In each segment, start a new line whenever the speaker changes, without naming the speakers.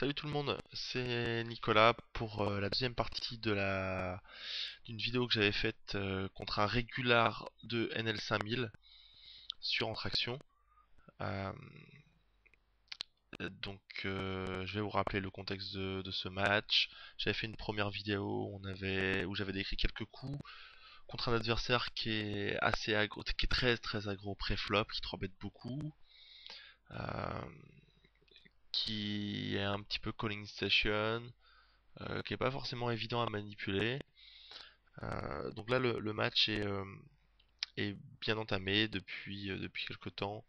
Salut tout le monde, c'est Nicolas pour la deuxième partie d'une vidéo que j'avais faite contre un régular de NL5000 sur Entraction. Euh, je vais vous rappeler le contexte de ce match. J'avais fait une première vidéo où j'avais décrit quelques coups contre un adversaire qui est assez aggro, qui est très très aggro pré-flop, qui 3-bet beaucoup, euh, qui est un petit peu calling station, qui est pas forcément évident à manipuler. Donc là, le match est bien entamé depuis quelques temps.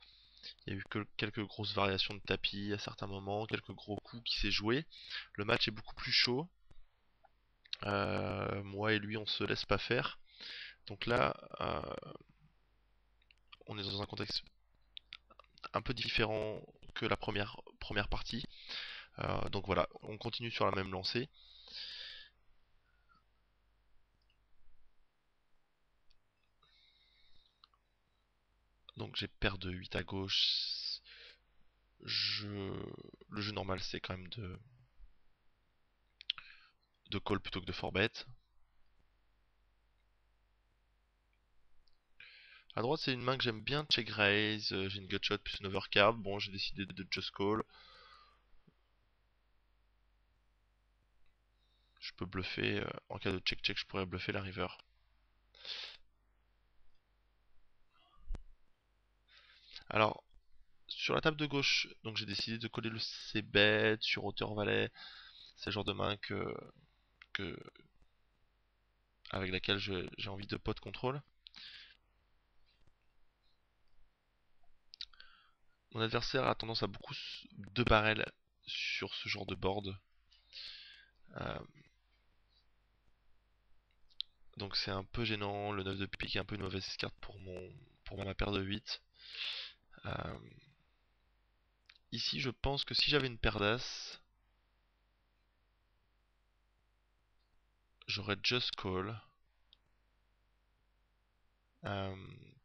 Il y a eu que quelques grosses variations de tapis à certains moments, quelques gros coups qui s'est joué. Le match est beaucoup plus chaud. Moi et lui, on se laisse pas faire. Donc là, on est dans un contexte un peu différent que la première partie. Donc voilà, on continue sur la même lancée. Donc j'ai paire de 8 à gauche. Je... Le jeu normal, c'est quand même de call plutôt que de 4-bet. À droite, c'est une main que j'aime bien check raise. J'ai une gutshot plus une overcard. Bon, j'ai décidé de just call. Je peux bluffer. En cas de check-check, je pourrais bluffer la river. Alors, sur la table de gauche, donc j'ai décidé de coller le c-bet sur hauteur valet. C'est le genre de main que avec laquelle j'ai envie de pot contrôle. Mon adversaire a tendance à beaucoup de barrels sur ce genre de board. Euh, donc c'est un peu gênant. Le 9 de pique est un peu une mauvaise carte pour ma paire de 8. Euh, Ici, je pense que si j'avais une paire d'as, j'aurais just call. euh,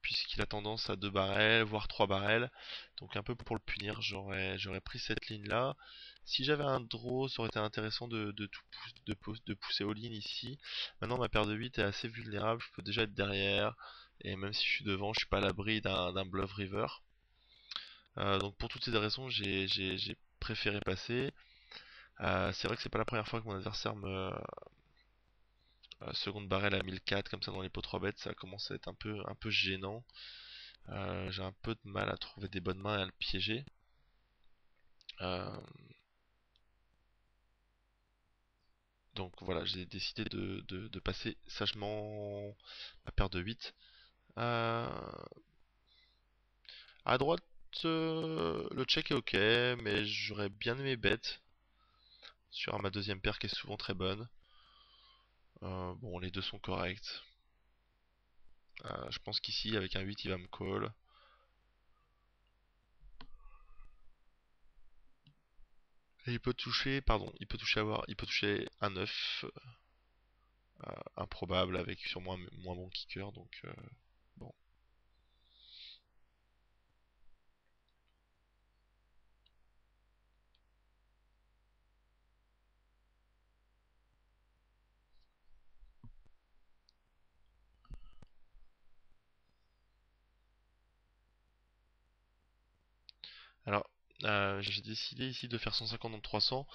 Puisqu'il a tendance à 2 barrels, voire 3 barrels. Donc un peu pour le punir, j'aurais pris cette ligne-là. Si j'avais un draw, ça aurait été intéressant de pousser all-in ici. Maintenant, ma paire de 8 est assez vulnérable, je peux déjà être derrière. Et même si je suis devant, je suis pas à l'abri d'un bluff river. Donc pour toutes ces raisons, j'ai préféré passer. C'est vrai que c'est pas la première fois que mon adversaire me seconde barrel à 1004 comme ça dans les pots 3 bêtes, ça commence à être un peu gênant. J'ai un peu de mal à trouver des bonnes mains et à le piéger. Euh, donc voilà, j'ai décidé de passer sagement ma paire de 8. Euh, à droite, le check est ok, mais j'aurais bien aimé bet sur ma deuxième paire qui est souvent très bonne. Bon, les deux sont corrects. Je pense qu'ici, avec un 8, il va me call. Et il peut toucher, pardon, il peut toucher un 9, improbable avec sûrement un moins bon kicker, donc bon. Alors, j'ai décidé ici de faire 150 dans 300.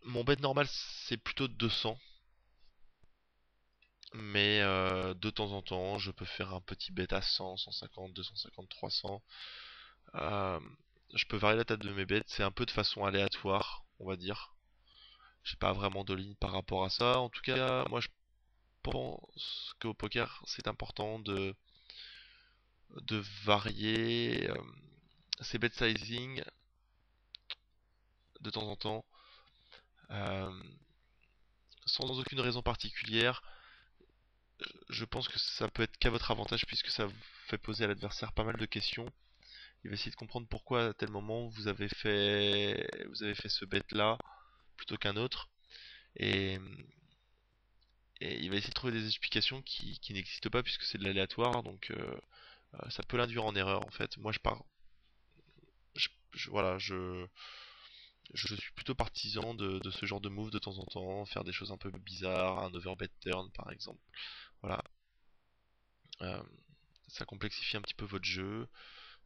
Mon bet normal c'est plutôt 200, mais de temps en temps je peux faire un petit bet à 100, 150, 250, 300. Euh, je peux varier la table de mes bets, c'est un peu de façon aléatoire, on va dire. J'ai pas vraiment de ligne par rapport à ça. En tout cas, moi je pense qu'au poker c'est important de varier ses bet sizing de temps en temps, euh, sans aucune raison particulière. Je pense que ça peut être qu'à votre avantage puisque ça vous fait poser à l'adversaire pas mal de questions. Il va essayer de comprendre pourquoi à tel moment vous avez fait ce bet là plutôt qu'un autre. Et, et il va essayer de trouver des explications qui n'existent pas puisque c'est de l'aléatoire. Donc ça peut l'induire en erreur en fait. Moi je pars, voilà, Je suis plutôt partisan de ce genre de move de temps en temps, faire des choses un peu bizarres, un overbet turn par exemple. Voilà. Euh, Ça complexifie un petit peu votre jeu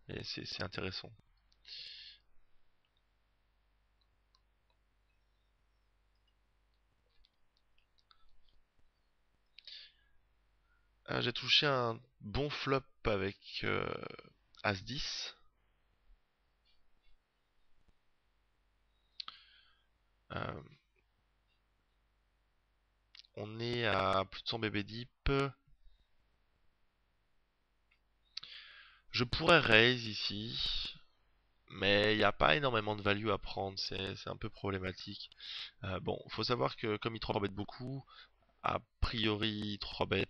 et c'est intéressant. J'ai touché un bon flop avec As-10. Euh, on est à plus de 100 BB deep. Je pourrais raise ici, mais il n'y a pas énormément de value à prendre, c'est un peu problématique. Bon, faut savoir que comme il 3-bet beaucoup, a priori il 3-bet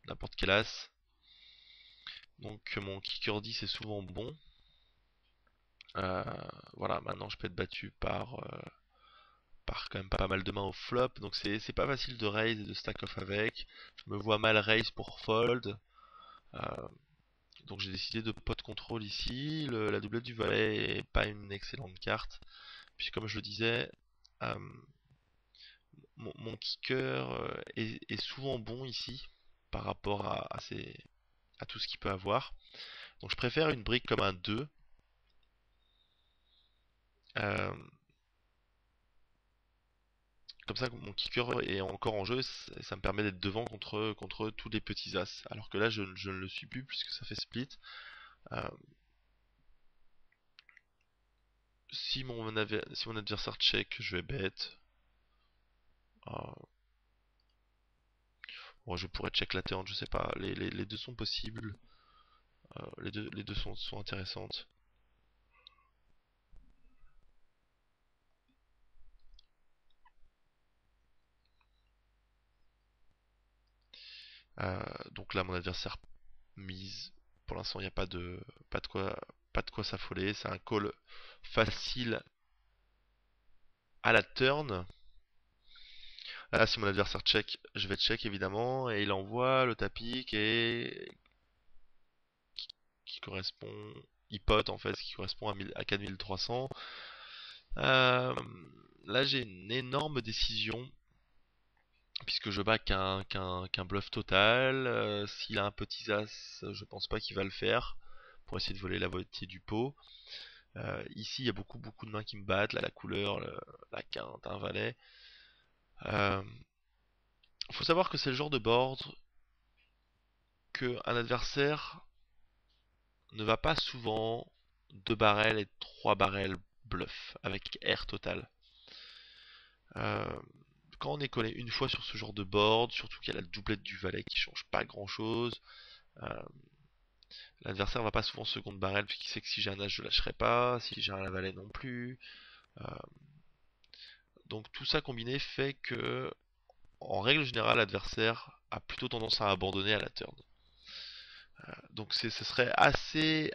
n'importe quel as. Donc mon kicker 10 est souvent bon. Euh, voilà, maintenant je peux être battu par quand même pas mal de mains au flop, donc c'est pas facile de raise et de stack off avec. Je me vois mal raise pour fold. Euh, donc j'ai décidé de pot control ici. La doublette du valet est pas une excellente carte. Puis comme je le disais, euh, mon kicker est souvent bon ici par rapport à tout ce qu'il peut avoir. Donc je préfère une brique comme un 2. Euh, Comme ça, mon kicker est encore en jeu, ça me permet d'être devant contre tous les petits as. Alors que là, je ne le suis plus puisque ça fait split. Euh, si mon adversaire check, je vais bet. Euh, bon, je pourrais check la turn, je sais pas. Les deux sont possibles. Les deux sont intéressantes. Euh, donc là, mon adversaire mise. Pour l'instant, il n'y a pas de quoi, pas de quoi s'affoler. C'est un call facile à la turn. Là, si mon adversaire check, je vais check évidemment. Et il envoie le tapis qui correspond. Il pote en fait, ce qui correspond à 4300. Euh, Là, j'ai une énorme décision. Puisque je bats qu'un bluff total. S'il a un petit as, je pense pas qu'il va le faire. Pour essayer de voler la moitié du pot. Ici, il y a beaucoup de mains qui me battent. Là, la couleur, la quinte, un valet. Euh, Faut savoir que c'est le genre de board que un adversaire ne va pas souvent 2 barrels et 3 barrels bluff avec R total. Euh, Quand on est collé une fois sur ce genre de board, surtout qu'il y a la doublette du valet qui change pas grand chose, euh, l'adversaire va pas souvent seconde barrel puisqu'il sait que si j'ai un as je lâcherai pas, si j'ai un valet non plus. Euh, donc tout ça combiné fait que en règle générale l'adversaire a plutôt tendance à abandonner à la turn. Donc ce serait assez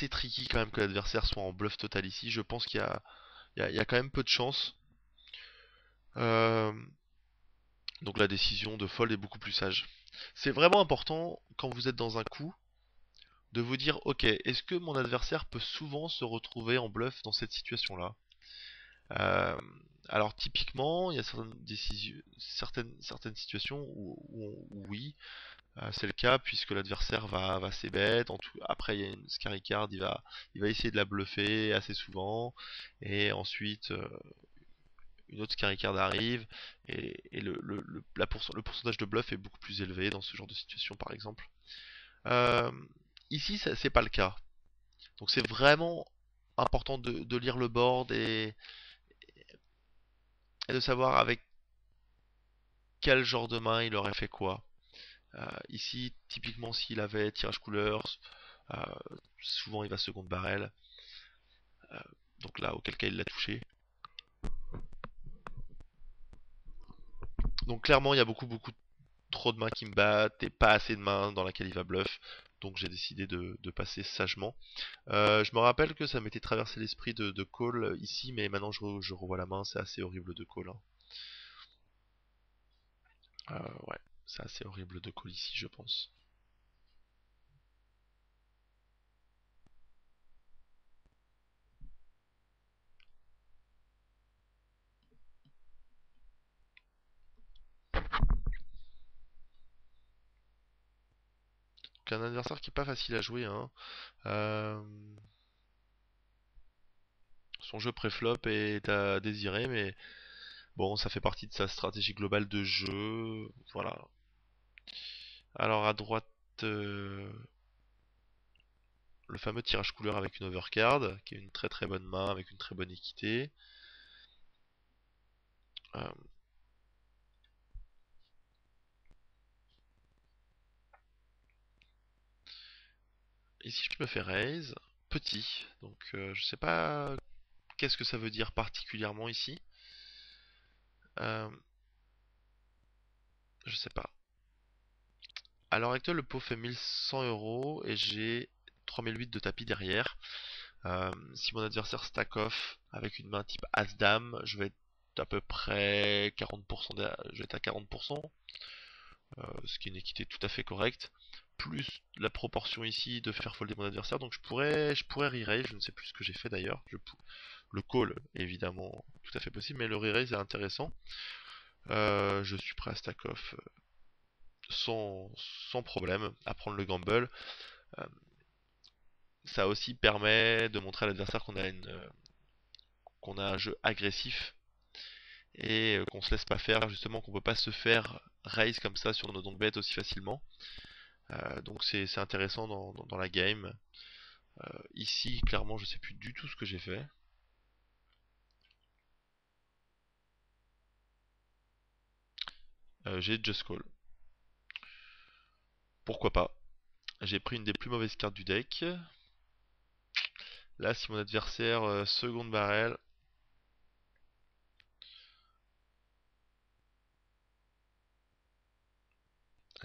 tricky quand même que l'adversaire soit en bluff total ici. Je pense qu'il y a quand même peu de chance. Euh, donc la décision de fold est beaucoup plus sage. C'est vraiment important quand vous êtes dans un coup de vous dire ok, est-ce que mon adversaire peut souvent se retrouver en bluff dans cette situation-là? Euh, alors typiquement, il y a certaines situations où oui, c'est le cas puisque l'adversaire va ses bêtes. Après, il y a une scary card, il va essayer de la bluffer assez souvent. Et ensuite, une autre scary card arrive. Et le pourcentage de bluff est beaucoup plus élevé dans ce genre de situation, par exemple. Euh, Ici, c'est pas le cas. Donc c'est vraiment important de lire le board et de savoir avec quel genre de main il aurait fait quoi. Ici, typiquement, s'il avait tirage couleurs, euh, souvent il va seconde barrel. Euh, donc là, auquel cas il l'a touché. Donc clairement, il y a beaucoup trop de mains qui me battent et pas assez de mains dans laquelle il va bluff. Donc j'ai décidé de passer sagement. Je me rappelle que ça m'était traversé l'esprit de call ici, mais maintenant je revois la main, c'est assez horrible de call, hein. Ouais, c'est assez horrible de call ici, je pense. donc un adversaire qui est pas facile à jouer, hein. Euh, Son jeu pré-flop est à désirer, mais bon, ça fait partie de sa stratégie globale de jeu. Voilà. Alors à droite, le fameux tirage couleur avec une overcard, qui est une très très bonne main, avec une très bonne équité. Euh, Ici, je me fais raise. Petit, donc je sais pas qu'est-ce que ça veut dire particulièrement ici. Euh, je sais pas. À l'heure actuelle, le pot fait 1100 € et j'ai 3008 de tapis derrière. Si mon adversaire stack off avec une main type As-Dame, je vais être à peu près 40%, je vais être à 40%, ce qui est une équité tout à fait correcte. Plus la proportion ici de faire folder mon adversaire, donc je pourrais re-raise, je ne sais plus ce que j'ai fait d'ailleurs. Le call, évidemment, tout à fait possible, mais le re-raise est intéressant. Je suis prêt à stack off sans, sans problème à prendre le gamble. Euh, Ça aussi permet de montrer à l'adversaire qu'on a un jeu agressif et qu'on se laisse pas faire, justement qu'on peut pas se faire raise comme ça sur nos donk bets aussi facilement. Donc c'est intéressant dans la game. Ici, clairement, je sais plus du tout ce que j'ai fait. J'ai just call. Pourquoi pas? J'ai pris une des plus mauvaises cartes du deck. Là, si mon adversaire seconde barrel,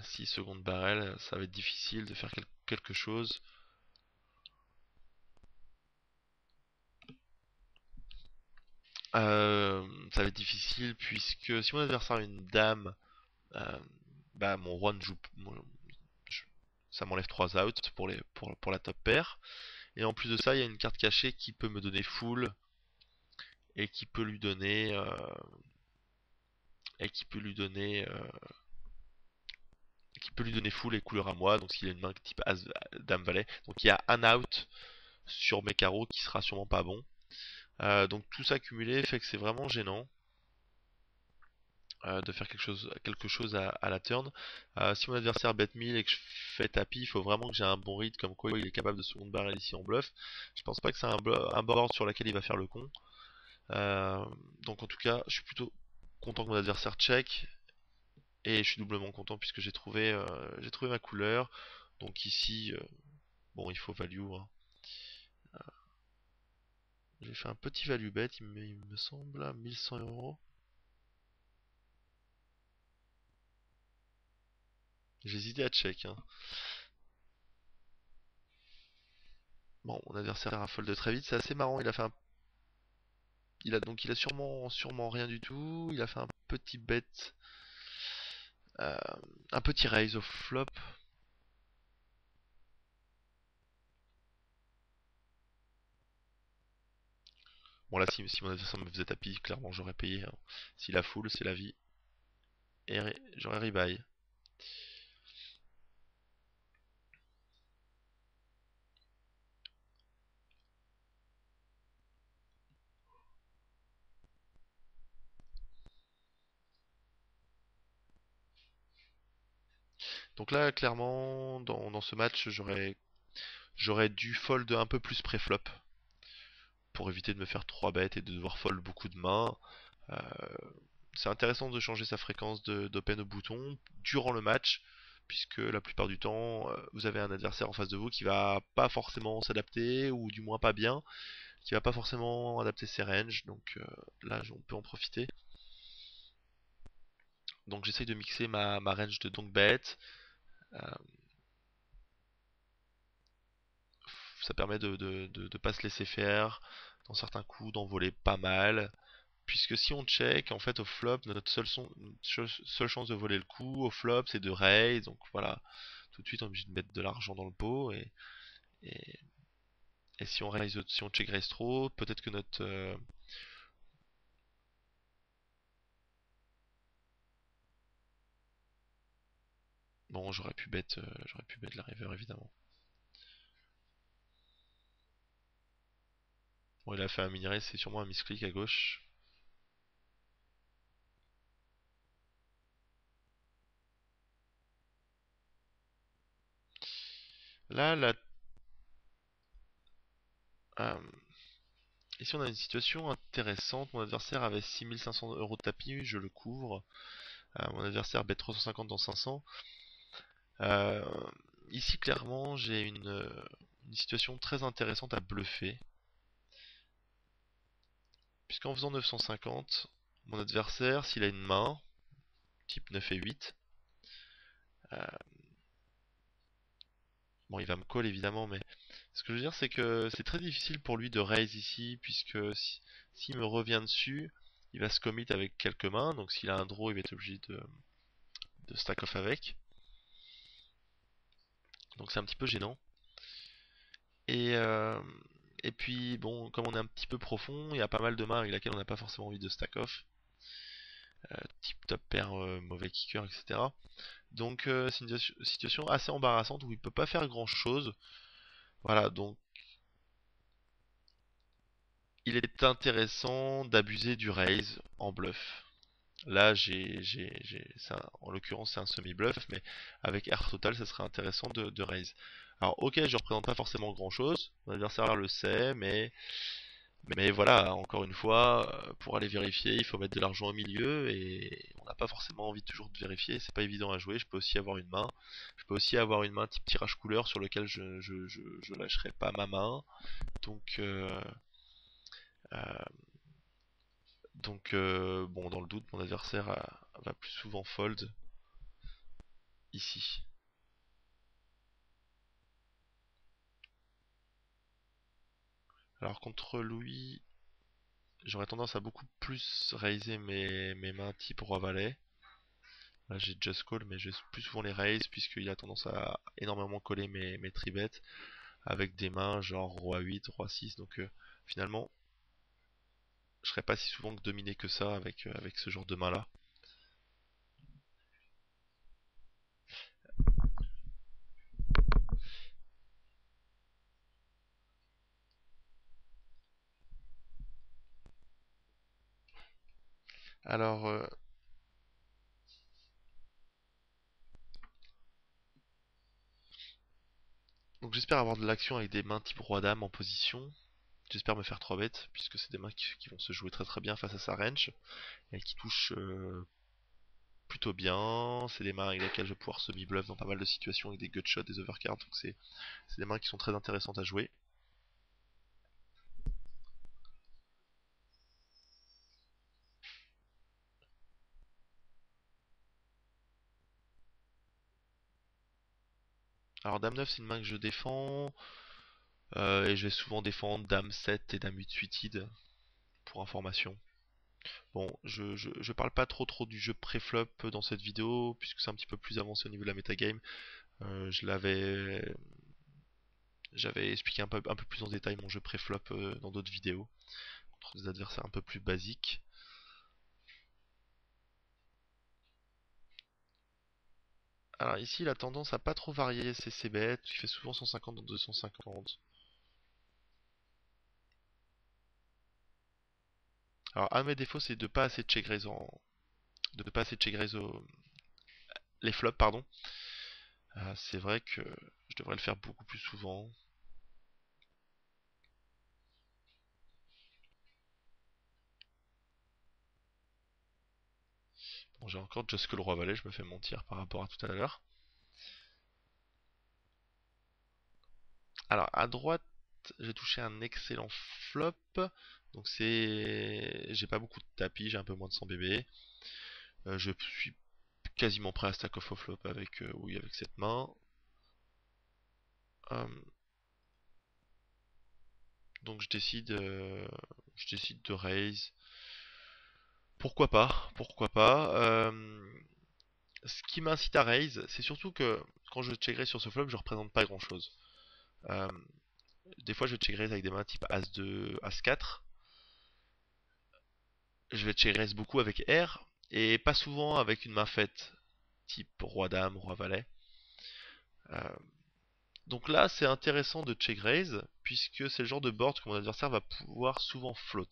si seconde barrel, ça va être difficile de faire quelque chose. Ça va être difficile puisque si mon adversaire a une dame, euh, bah mon roi ne joue, je- ça m'enlève 3 outs pour la top pair. Et en plus de ça, il y a une carte cachée qui peut me donner full et qui peut lui donner et qui peut lui donner full et couleur à moi. Donc s'il a une main type As, Dame Valet, donc il y a un out sur mes carreaux qui sera sûrement pas bon. Donc tout ça cumulé fait que c'est vraiment gênant. De faire quelque chose à la turn. Si mon adversaire bet 1000 et que je fais tapis, il faut vraiment que j'ai un bon read comme quoi il est capable de second barrel ici en bluff. Je pense pas que c'est un board sur lequel il va faire le con. Euh, donc en tout cas, je suis plutôt content que mon adversaire check et je suis doublement content puisque j'ai trouvé ma couleur. Donc ici, bon, il faut value, hein. J'ai fait un petit value bet, il me semble, à 1100 €. J'ai hésité à check, hein. Bon, mon adversaire a fold très vite, c'est assez marrant. Il a sûrement rien du tout. Il a fait un petit bet, euh, un petit raise au flop. Bon là, si mon adversaire me faisait tapis, clairement j'aurais payé, hein. S'il a full, c'est la vie. Et j'aurais rebuy. Donc là, clairement, dans ce match, j'aurais dû fold un peu plus pré-flop pour éviter de me faire 3 bêtes et de devoir fold beaucoup de mains. Euh, c'est intéressant de changer sa fréquence d'open au bouton durant le match, puisque la plupart du temps, vous avez un adversaire en face de vous qui va pas forcément s'adapter, ou du moins pas bien, qui va pas forcément adapter ses ranges, donc là on peut en profiter. Donc j'essaye de mixer ma range de donk bet. Euh, Ça permet de pas se laisser faire dans certains coups, d'en voler pas mal. Puisque si on check, en fait au flop, notre seule chance de voler le coup au flop c'est de raise, donc voilà, tout de suite on est obligé de mettre de l'argent dans le pot, et, et si on check raise trop, peut-être que Bon, j'aurais pu bet la river évidemment. Bon, il a fait un mini-raise, c'est sûrement un misclick à gauche. Là, euh, ici on a une situation intéressante. Mon adversaire avait 6500 € de tapis, je le couvre. Mon adversaire bet 350 dans 500. Euh, Ici, clairement, j'ai une situation très intéressante à bluffer. Puisqu'en faisant 950, mon adversaire, s'il a une main, type 9 et 8, euh, bon, il va me call évidemment, mais ce que je veux dire, c'est que c'est très difficile pour lui de raise ici, puisque s'il me revient dessus, il va se commit avec quelques mains, donc s'il a un draw, il va être obligé de stack off avec. Donc c'est un petit peu gênant. Et, euh, et puis, bon, comme on est un petit peu profond, il y a pas mal de mains avec lesquelles on n'a pas forcément envie de stack off. Type top pair, mauvais kicker, etc. Donc c'est une situation assez embarrassante où il peut pas faire grand chose. Voilà, donc il est intéressant d'abuser du raise en bluff. Là, en l'occurrence, c'est un semi-bluff, mais avec air total, ça serait intéressant de raise. Alors, ok, je représente pas forcément grand-chose, mon adversaire le sait, mais voilà, encore une fois, pour aller vérifier, il faut mettre de l'argent au milieu, et on n'a pas forcément envie toujours de vérifier, c'est pas évident à jouer, je peux aussi avoir une main. Je peux aussi avoir une main type tirage couleur sur lequel je lâcherai pas ma main. Donc, euh, bon, dans le doute, mon adversaire va plus souvent fold ici. Alors contre lui, j'aurais tendance à beaucoup plus raiser mes mains type roi-valet. Là j'ai just call, mais je vais plus souvent les raise puisqu'il a tendance à énormément coller mes tribets avec des mains genre roi 8, roi 6. Donc finalement, je serais pas si souvent que dominé que ça avec ce genre de main là. Alors, donc j'espère avoir de l'action avec des mains type roi dame en position. J'espère me faire 3 bêtes, puisque c'est des mains qui vont se jouer très très bien face à sa range, et qui touchent plutôt bien. C'est des mains avec lesquelles je vais pouvoir semi-bluff dans pas mal de situations, avec des gutshots, des overcards, donc c'est des mains qui sont très intéressantes à jouer. Alors Dame 9 c'est une main que je défends, et je vais souvent défendre Dame 7 et Dame 8 suited, pour information. Bon, je parle pas trop du jeu pré-flop dans cette vidéo, puisque c'est un petit peu plus avancé au niveau de la metagame. J'avais expliqué un peu plus en détail mon jeu pré-flop dans d'autres vidéos, contre des adversaires un peu plus basiques. Alors ici, il a tendance à pas trop varier ses bêtes, il fait souvent 150 dans 250. Alors un de mes défauts, c'est de pas assez check raise de pas assez check raise les flops, pardon. C'est vrai que je devrais le faire beaucoup plus souvent. Bon, j'ai encore Just que le roi valet, je me fais mentir par rapport à tout à l'heure. Alors à droite, j'ai touché un excellent flop. Donc j'ai pas beaucoup de tapis, j'ai un peu moins de 100 bébés. Je suis quasiment prêt à stack off au flop avec oui avec cette main. Euh, donc je décide de raise. Pourquoi pas? Pourquoi pas? Ce qui m'incite à raise, c'est surtout que quand je check raise sur ce flop, je représente pas grand chose. Euh, des fois, je check raise avec des mains type As2, As4. Je vais check raise beaucoup avec R et pas souvent avec une main faite type Roi-Dame, Roi-Valet. Euh, donc là, c'est intéressant de check raise, puisque c'est le genre de board que mon adversaire va pouvoir souvent float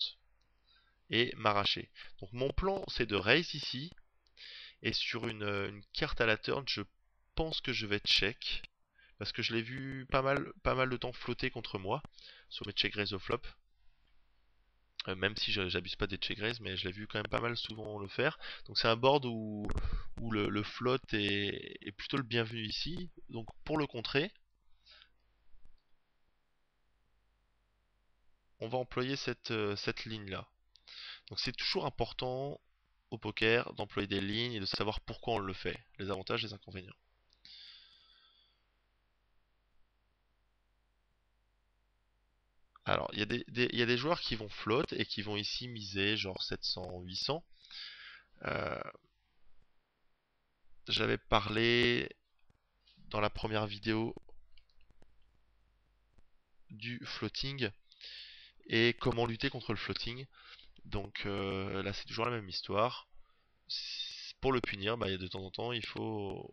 et m'arracher. Donc mon plan, c'est de raise ici, et sur une carte à la turn, je pense que je vais check, parce que je l'ai vu pas mal de temps flotter contre moi, sur mes check raise au flop. Même si j'abuse pas des check raise, mais je l'ai vu quand même pas mal souvent le faire. Donc c'est un board où le float est plutôt le bienvenu ici. Donc pour le contrer, on va employer cette ligne là. Donc c'est toujours important au poker d'employer des lignes et de savoir pourquoi on le fait, les avantages et les inconvénients. Alors, il y a des joueurs qui vont float et qui vont ici miser genre 700, 800. Euh, J'avais parlé dans la première vidéo du floating et comment lutter contre le floating. Donc là, c'est toujours la même histoire. Pour le punir, bah, de temps en temps, il faut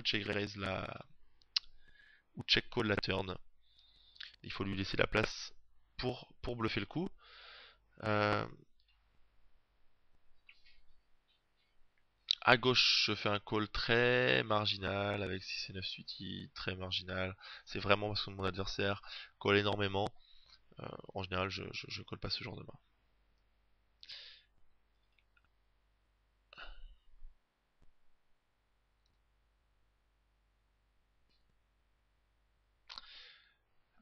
check raise ou check call la turn. Il faut lui laisser la place pour bluffer le coup. Euh, à gauche, je fais un call très marginal avec 6 et 9 suites, très marginal. C'est vraiment parce que mon adversaire call énormément. En général, je colle pas ce genre de main.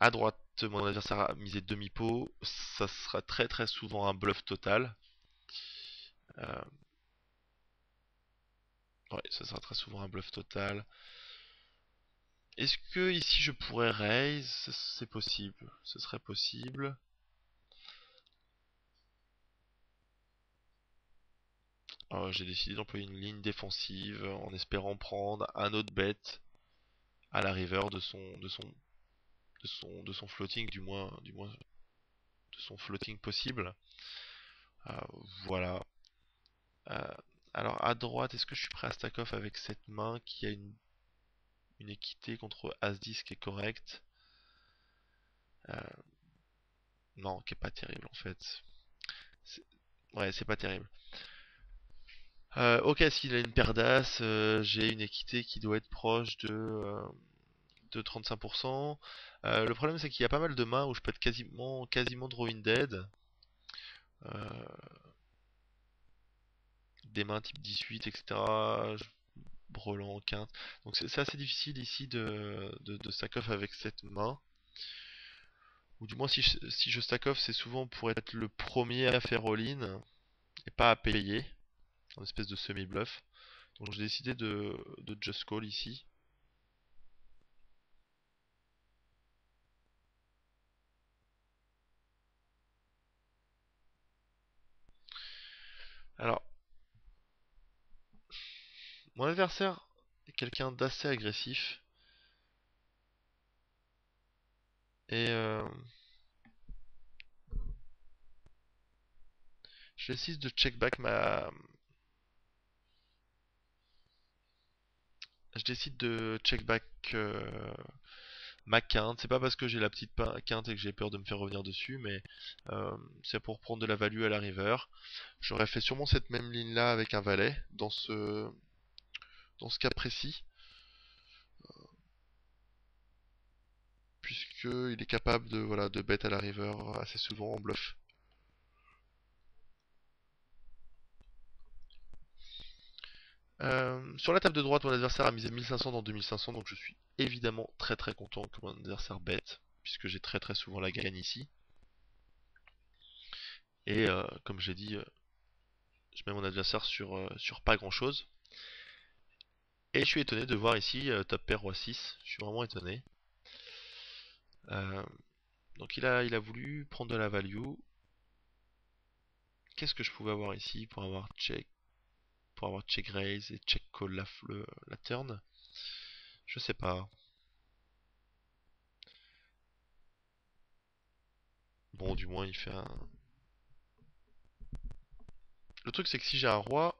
À droite, mon adversaire a misé demi-pot. Ça sera très souvent un bluff total. Euh, ouais, ça sera très souvent un bluff total. Est-ce que ici je pourrais raise? C'est possible. Ce serait possible. J'ai décidé d'employer une ligne défensive en espérant prendre un autre bet à la river de son floating, du moins de son floating possible. Euh, voilà. Euh, alors à droite, est-ce que je suis prêt à stack off avec cette main qui a une équité contre As-10 qui est correcte? Euh, non, qui est pas terrible en fait. C'est- Ouais, c'est pas terrible. Ok, s'il a une paire d'As, j'ai une équité qui doit être proche de 35%. Le problème c'est qu'il y a pas mal de mains où je peux être quasiment drawing dead. Euh, des mains type 18, etc. Brelan, quinte. Donc c'est assez difficile ici de stack off avec cette main. Ou du moins si je stack off, c'est souvent pour être le premier à faire all-in et pas à payer, en espèce de semi-bluff. Donc j'ai décidé de just call ici. Alors, mon adversaire est quelqu'un d'assez agressif. Et je décide de check back ma... Je décide de check back ma quinte. C'est pas parce que j'ai la petite quinte et que j'ai peur de me faire revenir dessus, mais c'est pour prendre de la value à la river. J'aurais fait sûrement cette même ligne là avec un valet dans ce cas précis, puisqu'il est capable de, voilà, de bet à la river assez souvent en bluff. Sur la table de droite, mon adversaire a misé 1500 dans 2500, donc je suis évidemment très content que mon adversaire bet, puisque j'ai très souvent la gagne ici. Et comme j'ai dit, je mets mon adversaire sur pas grand chose. Et je suis étonné de voir ici top pair roi 6, je suis vraiment étonné. Euh, donc il a voulu prendre de la value. Qu'est-ce que je pouvais avoir ici pour avoir check raise et check call la turn? Je sais pas. Bon, du moins il fait un... Le truc c'est que si j'ai un roi,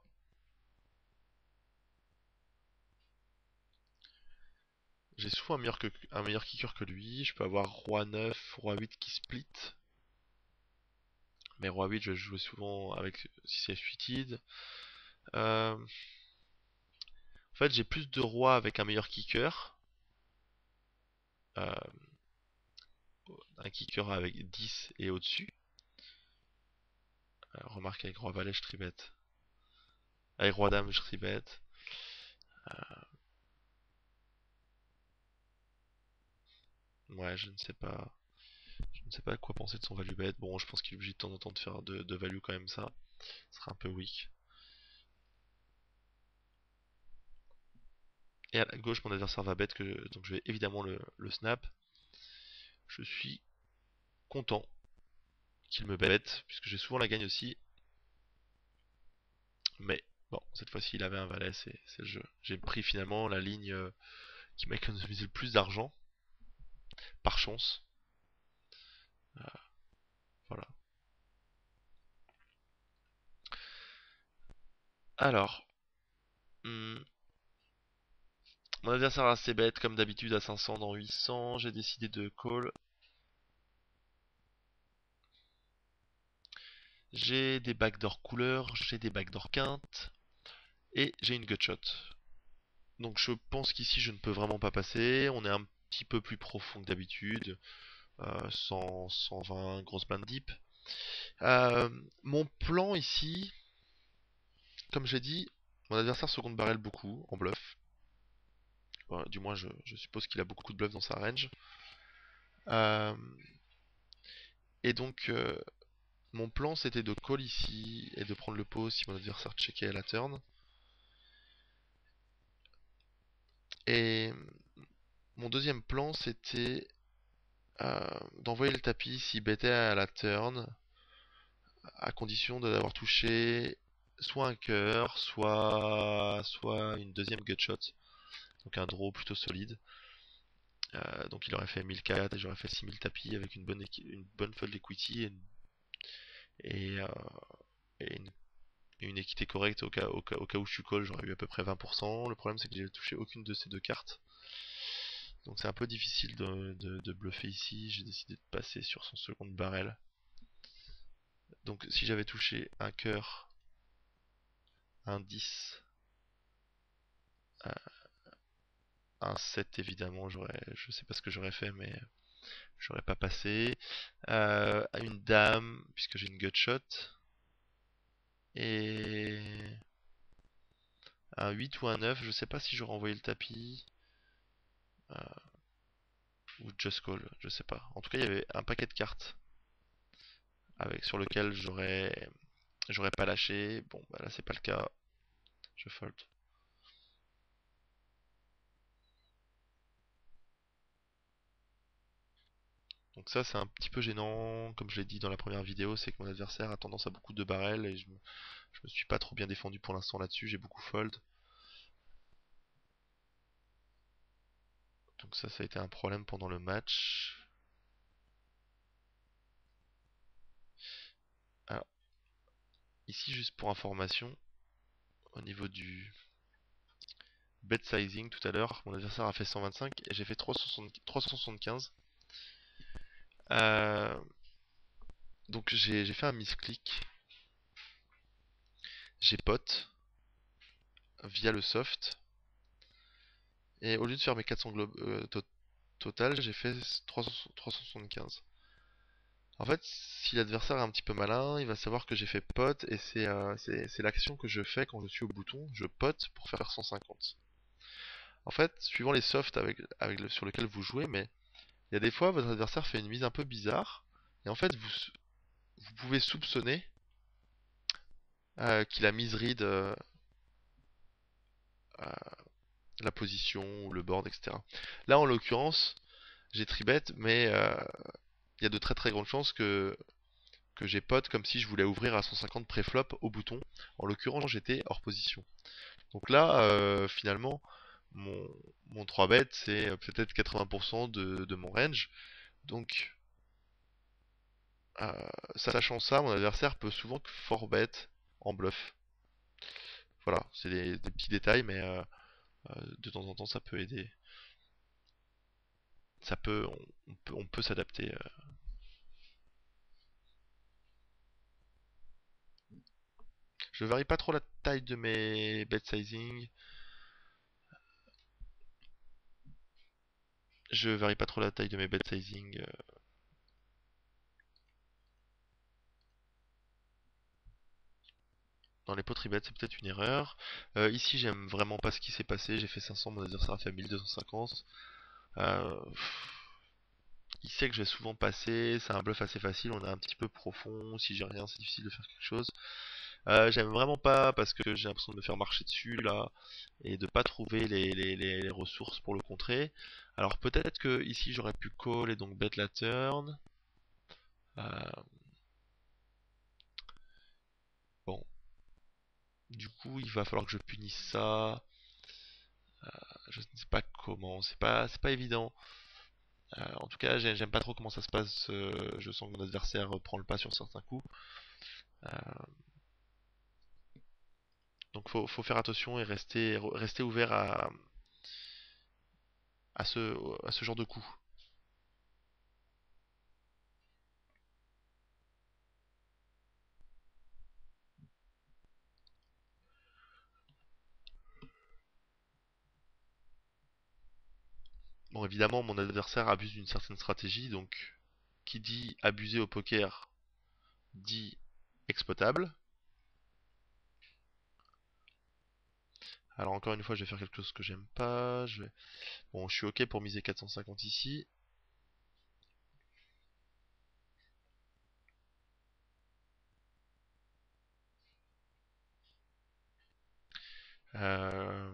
j'ai souvent un meilleur kicker que lui. Je peux avoir Roi 9, Roi 8 qui split. Mais Roi 8, je vais jouer souvent avec si c'est suited. En fait, j'ai plus de rois avec un meilleur kicker. Euh, un kicker avec 10 et au-dessus. Remarque avec Roi Valet, je tribet. Avec Roi Dame, je tribet. Ouais, je ne sais pas. Je ne sais pas quoi penser de son value bet. Bon, je pense qu'il est obligé de temps en temps de faire de value quand même ça. Ce sera un peu weak. Et à la gauche, mon adversaire va bet, donc je vais évidemment le snap. Je suis content qu'il me bête, puisque j'ai souvent la gagne aussi. Mais bon, cette fois-ci, il avait un valet, c'est le jeu. J'ai pris finalement la ligne qui m'a économisé le plus d'argent, par chance. Voilà. Alors, hmm, mon adversaire a assez bête, comme d'habitude, à 500 dans 800. J'ai décidé de call. J'ai des backdoor couleurs, j'ai des backdoor quintes, et j'ai une gutshot. Donc je pense qu'ici je ne peux vraiment pas passer. On est un petit peu plus profond que d'habitude. 100, 120, grosse blind deep. Euh, Mon plan ici, comme j'ai dit, mon adversaire second barrel beaucoup en bluff. Du moins, je suppose qu'il a beaucoup de bluff dans sa range. Euh, et donc, mon plan c'était de call ici et de prendre le pot si mon adversaire checkait à la turn. Et mon deuxième plan c'était d'envoyer le tapis s'il bêtait à la turn, à condition d'avoir touché soit un cœur, soit une deuxième gutshot. Donc un draw plutôt solide. Donc il aurait fait 1004 et j'aurais fait 6000 tapis avec une bonne fold equity et, euh, et une équité correcte au cas où je suis call, j'aurais eu à peu près 20%. Le problème c'est que j'ai touché aucune de ces deux cartes. Donc c'est un peu difficile de bluffer ici. J'ai décidé de passer sur son second barrel. Donc si j'avais touché un cœur, un 10, un 7 évidemment, je sais pas ce que j'aurais fait, mais j'aurais pas passé. Une dame, puisque j'ai une gutshot. Et un 8 ou un 9, je sais pas si j'aurais envoyé le tapis. Ou just call, je sais pas. En tout cas, il y avait un paquet de cartes sur lequel j'aurais pas lâché. Bon, bah là c'est pas le cas. Je fold. Donc ça c'est un petit peu gênant, comme je l'ai dit dans la première vidéo, c'est que mon adversaire a tendance à beaucoup de barrels et je me suis pas trop bien défendu pour l'instant là-dessus, j'ai beaucoup fold. Donc ça a été un problème pendant le match. Alors, ici juste pour information, au niveau du bet sizing tout à l'heure, mon adversaire a fait 125 et j'ai fait 375. Euh, donc j'ai fait un misclick. J'ai pot via le soft. Et au lieu de faire mes 400 total, j'ai fait 375. En fait, si l'adversaire est un petit peu malin, il va savoir que j'ai fait pot et c'est l'action que je fais quand je suis au bouton. Je pot pour faire 150. En fait, suivant les softs sur lesquels vous jouez, mais il y a des fois votre adversaire fait une mise un peu bizarre et en fait vous pouvez soupçonner qu'il a misread la position ou le board, etc. Là, en l'occurrence, j'ai tribet, mais il y a de très très grandes chances que j'ai pot comme si je voulais ouvrir à 150 préflop au bouton. En l'occurrence, j'étais hors position. Donc là, finalement, mon, mon 3 bet, c'est peut-être 80% de mon range. Donc, sachant ça, mon adversaire peut souvent fort bet en bluff. Voilà, c'est des petits détails, mais de temps en temps, ça peut aider. ça peut, on peut s'adapter. Je varie pas trop la taille de mes bet sizing. Je varie pas trop la taille de mes bet sizing. Dans les poteries bêtes, c'est peut-être une erreur. Ici, j'aime vraiment pas ce qui s'est passé. J'ai fait 500, mon adversaire a fait 1250. Il sait que je vais souvent passer. C'est un bluff assez facile. On est un petit peu profond. Si j'ai rien, c'est difficile de faire quelque chose. J'aime vraiment pas parce que j'ai l'impression de me faire marcher dessus là et de pas trouver les ressources pour le contrer. Alors peut-être que ici j'aurais pu call et donc bet la turn. Euh, bon, du coup il va falloir que je punisse ça. Je ne sais pas comment, c'est pas évident. En tout cas, j'aime pas trop comment ça se passe. Je sens que mon adversaire prend le pas sur certains coups. Euh, donc faut faire attention et rester ouvert à ce genre de coup. Bon, évidemment, mon adversaire abuse d'une certaine stratégie, donc qui dit abuser au poker dit exploitable. Alors encore une fois, je vais faire quelque chose que j'aime pas. Bon, je suis ok pour miser 450 ici. Euh,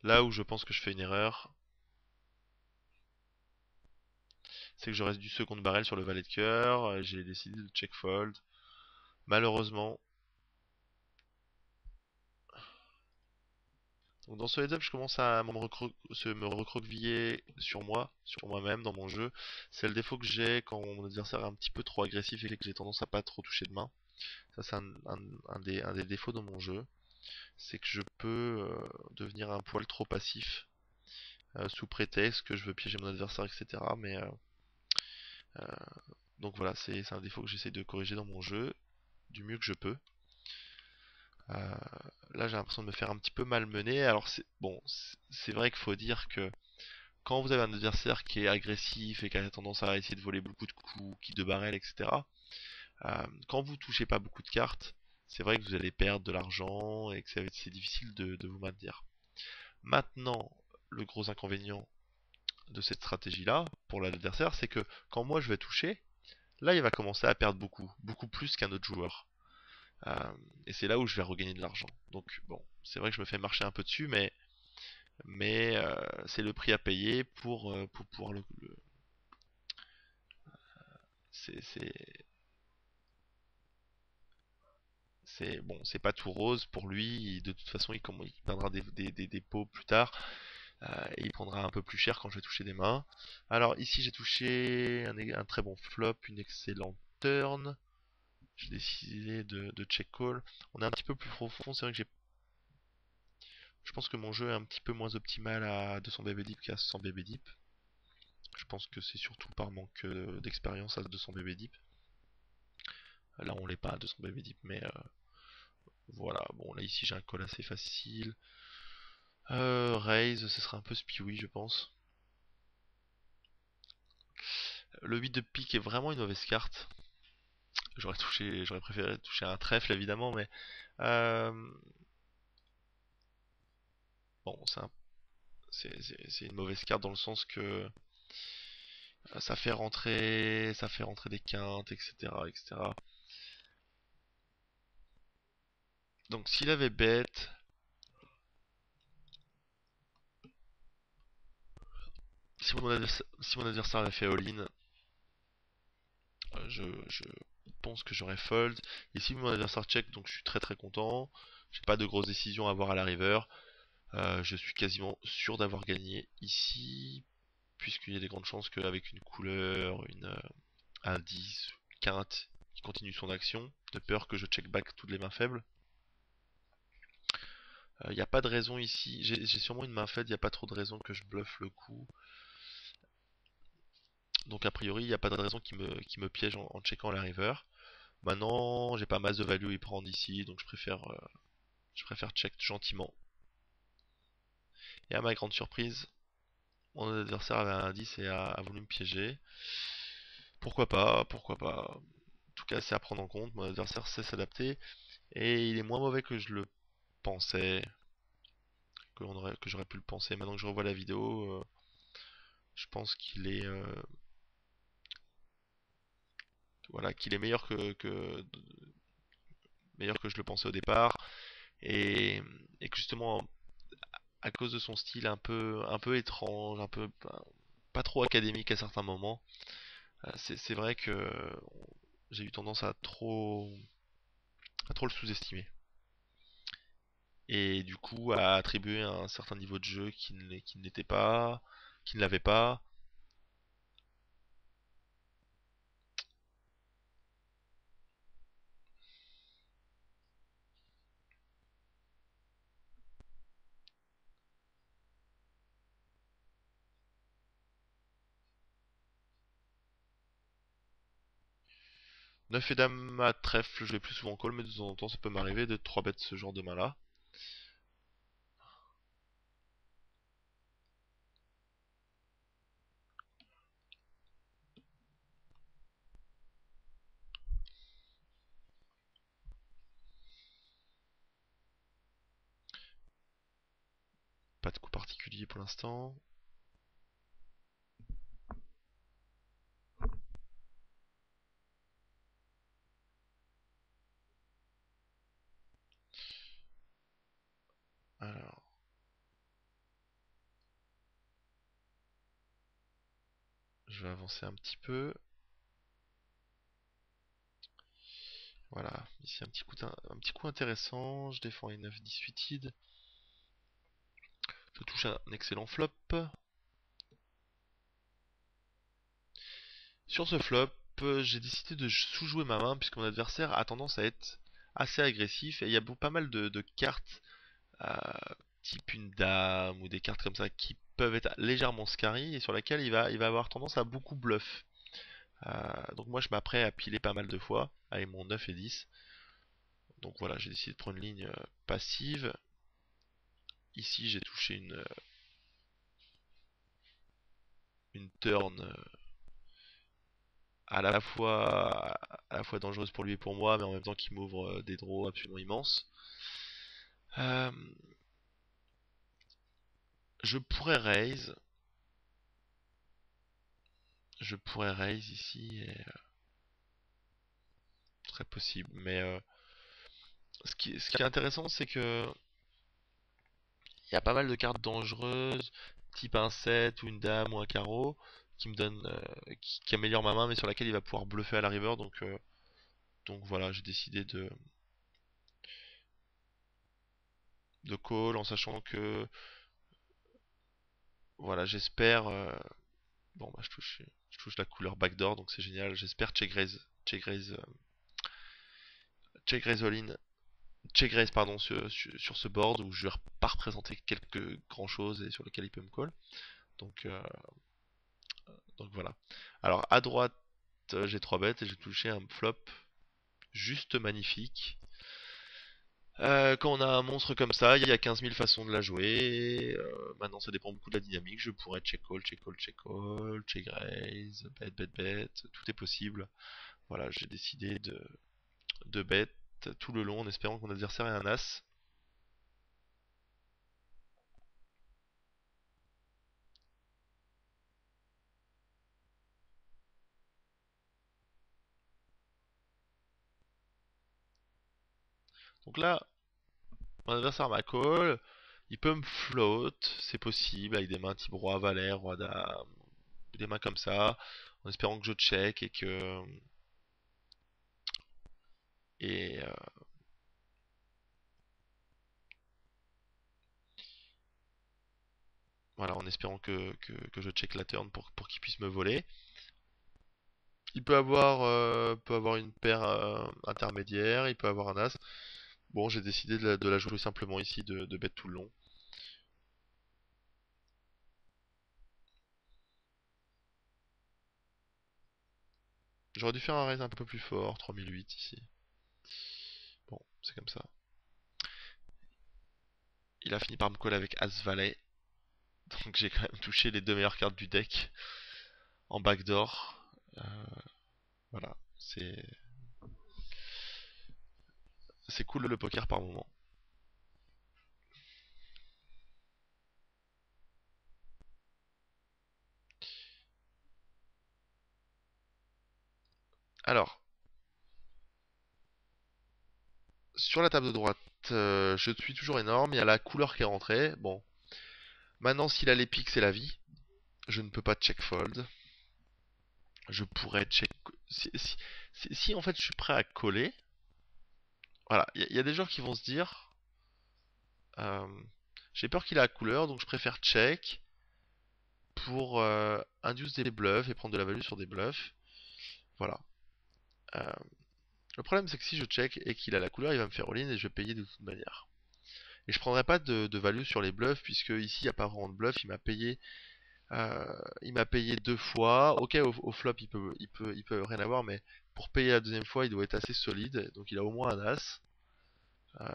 Là où je pense que je fais une erreur, c'est que je reste du second barrel sur le valet de cœur. J'ai décidé de check fold. Malheureusement. Donc dans ce heads-up, je commence à me recroqueviller sur moi, sur moi-même, dans mon jeu. C'est le défaut que j'ai quand mon adversaire est un petit peu trop agressif et que j'ai tendance à pas trop toucher de main. Ça, c'est un des défauts de mon jeu. C'est que je peux devenir un poil trop passif, sous prétexte que je veux piéger mon adversaire, etc. Mais euh, donc voilà, c'est un défaut que j'essaie de corriger dans mon jeu du mieux que je peux. Euh, Là, j'ai l'impression de me faire un petit peu malmener. Alors, c'est vrai qu'il faut dire que quand vous avez un adversaire qui est agressif et qui a tendance à essayer de voler beaucoup de coups, qui de barrel, etc., quand vous touchez pas beaucoup de cartes, c'est vrai que vous allez perdre de l'argent et que c'est difficile de vous maintenir. Maintenant, le gros inconvénient de cette stratégie-là, pour l'adversaire, c'est que quand moi je vais toucher, là il va commencer à perdre beaucoup, beaucoup plus qu'un autre joueur. Euh, et c'est là où je vais regagner de l'argent. Donc bon, c'est vrai que je me fais marcher un peu dessus, mais c'est le prix à payer pour pouvoir c'est bon, c'est pas tout rose pour lui. De toute façon, il perdra des pots plus tard. Et il prendra un peu plus cher quand je vais toucher des mains. Alors ici j'ai touché un très bon flop, une excellente turn. J'ai décidé de check call. On est un petit peu plus profond, c'est vrai que je pense que mon jeu est un petit peu moins optimal à 200 BB deep qu'à 100 BB deep. Je pense que c'est surtout par manque d'expérience à 200 BB deep. Là on l'est pas à 200 BB deep, mais voilà. Bon là ici j'ai un call assez facile. Raise, ce sera un peu spioui je pense. Le 8 de pique est vraiment une mauvaise carte. J'aurais préféré toucher un trèfle évidemment, mais euh, bon, c'est une mauvaise carte dans le sens que ça fait rentrer des quintes, etc., etc. Donc s'il avait bête, si mon adversaire avait fait all-in, je pense que j'aurais fold. Et si mon adversaire check, donc je suis très très content. J'ai pas de grosses décisions à avoir à la river. Je suis quasiment sûr d'avoir gagné ici, puisqu'il y a des grandes chances qu'avec une couleur, un 10, quinte, il continue son action, de peur que je check back toutes les mains faibles. Il n'y a pas de raison ici, j'ai sûrement une main faible, il n'y a pas trop de raison que je bluffe le coup. Donc a priori, il n'y a pas de raison qu'il me piège en checkant la river. Maintenant, j'ai pas masse de value à y prendre ici, donc je préfère check gentiment. Et à ma grande surprise, mon adversaire avait un indice et a voulu me piéger. Pourquoi pas, pourquoi pas. En tout cas, c'est à prendre en compte. Mon adversaire sait s'adapter et il est moins mauvais que je le pensais, que j'aurais pu le penser. Maintenant que je revois la vidéo, je pense qu'il est, voilà, qu'il est meilleur que je le pensais au départ et que justement à cause de son style un peu étrange, un peu pas trop académique à certains moments, c'est vrai que j'ai eu tendance à trop le sous-estimer. Et du coup à attribuer un certain niveau de jeu qui n'était pas, qui ne l'avait pas. 9 et dame à trèfle, je vais plus souvent call, mais de temps en temps ça peut m'arriver de 3 bêtes ce genre de main là. Pas de coup particulier pour l'instant. Alors, je vais avancer un petit peu. Voilà, ici un petit coup intéressant. Je défends les 9 10 suited. Je touche un excellent flop. Sur ce flop, j'ai décidé de sous-jouer ma main puisque mon adversaire a tendance à être assez agressif et il y a pas mal de cartes euh, type une dame ou des cartes comme ça qui peuvent être légèrement scary et sur lesquelles il va avoir tendance à beaucoup bluff. Donc moi je m'apprête à piler pas mal de fois avec mon 9 et 10. Donc voilà, j'ai décidé de prendre une ligne passive. Ici j'ai touché une turn à la fois dangereuse pour lui et pour moi, mais en même temps qui m'ouvre des draws absolument immenses. Euh, je pourrais raise. Je pourrais raise ici, et, très possible. Mais ce qui est intéressant, c'est que il y a pas mal de cartes dangereuses, type un 7 ou une dame ou un carreau, qui me donnent, qui améliorent ma main, mais sur laquelle il va pouvoir bluffer à la river. Donc voilà, j'ai décidé de call en sachant que, voilà, j'espère. Bon, bah, je touche la couleur backdoor, donc c'est génial. J'espère check raise all-in, check raise pardon sur ce board où je vais pas représenter quelque grand chose et sur lequel il peut me call. Donc, euh, donc voilà. Alors à droite, j'ai 3 bêtes et j'ai touché un flop juste magnifique. Quand on a un monstre comme ça, il y a 15 000 façons de la jouer. Maintenant, ça dépend beaucoup de la dynamique. Je pourrais check call, check call, check call, check raise, bet, bet, bet. Tout est possible. Voilà, j'ai décidé de bet tout le long en espérant que mon adversaire ait un as. Donc là, mon adversaire m'a call. Il peut me float, c'est possible, avec des mains type roi, valet, roi, dame, des mains comme ça, en espérant que je check et que. Et voilà, en espérant que je check la turn pour qu'il puisse me voler. Il peut avoir une paire intermédiaire, il peut avoir un as. Bon, j'ai décidé de la jouer simplement ici, de bet tout le long. J'aurais dû faire un raise un peu plus fort, 3008 ici. Bon, c'est comme ça. Il a fini par me coller avec As-Valet. Donc j'ai quand même touché les deux meilleures cartes du deck en backdoor. Voilà, c'est cool le poker par moment. Alors, sur la table de droite, je suis toujours énorme. Il y a la couleur qui est rentrée. Bon, maintenant s'il a les piques, c'est la vie. Je ne peux pas check fold. Je pourrais check. Si, en fait je suis prêt à coller, voilà, il y a des gens qui vont se dire, euh, j'ai peur qu'il a la couleur, donc je préfère check pour induce des bluffs et prendre de la value sur des bluffs. Voilà. Euh, le problème c'est que si je check et qu'il a la couleur, il va me faire all-in et je vais payer de toute manière. Et je prendrai pas de value sur les bluffs puisque ici il n'y a pas vraiment de bluff. Il m'a payé deux fois. Ok, au flop il peut rien avoir, mais pour payer la deuxième fois, il doit être assez solide. Donc il a au moins un as.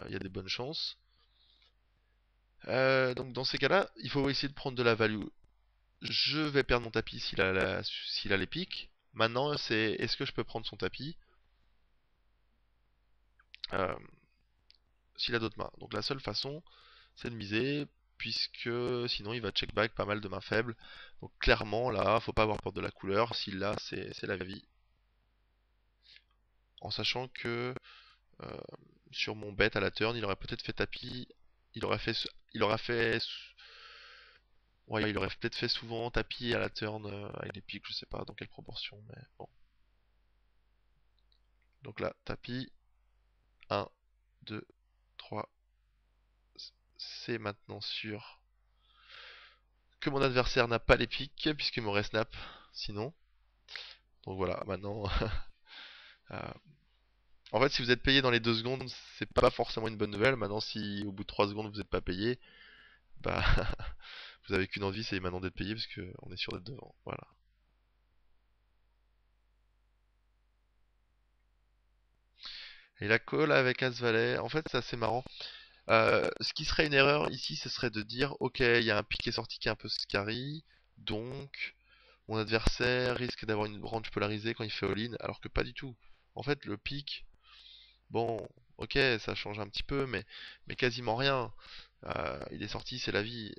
Il y a des bonnes chances. Donc dans ces cas-là, il faut essayer de prendre de la value. Je vais perdre mon tapis s'il a les piques. Maintenant, c'est est-ce que je peux prendre son tapis euh, s'il a d'autres mains. Donc la seule façon, c'est de miser, puisque sinon il va check back pas mal de mains faibles. Donc clairement, là, faut pas avoir peur de la couleur. S'il l'a, c'est la vie. En sachant que euh, sur mon bet à la turn, il aurait peut-être fait tapis. Il aurait fait, il aurait fait Ouais, il aurait peut-être fait souvent tapis à la turn avec des piques, je sais pas dans quelle proportion, mais bon. Donc là, tapis, 1, 2, 3. C'est maintenant sûr que mon adversaire n'a pas les piques, puisqu'il m'aurait snap, sinon. Donc voilà, maintenant... euh, en fait, si vous êtes payé dans les 2 secondes, c'est pas forcément une bonne nouvelle. Maintenant, si au bout de 3 secondes vous n'êtes pas payé, bah... vous avez qu'une envie, c'est maintenant d'être payé, parce qu'on est sûr d'être devant. Voilà. Et la call avec As-Valet, en fait, c'est assez marrant. Ce qui serait une erreur ici, ce serait de dire, ok, il y a un pic qui est sorti qui est un peu scary, donc mon adversaire risque d'avoir une range polarisée quand il fait all-in, alors que pas du tout. En fait, le pic, bon, ok, ça change un petit peu, mais quasiment rien. Il est sorti, c'est la vie.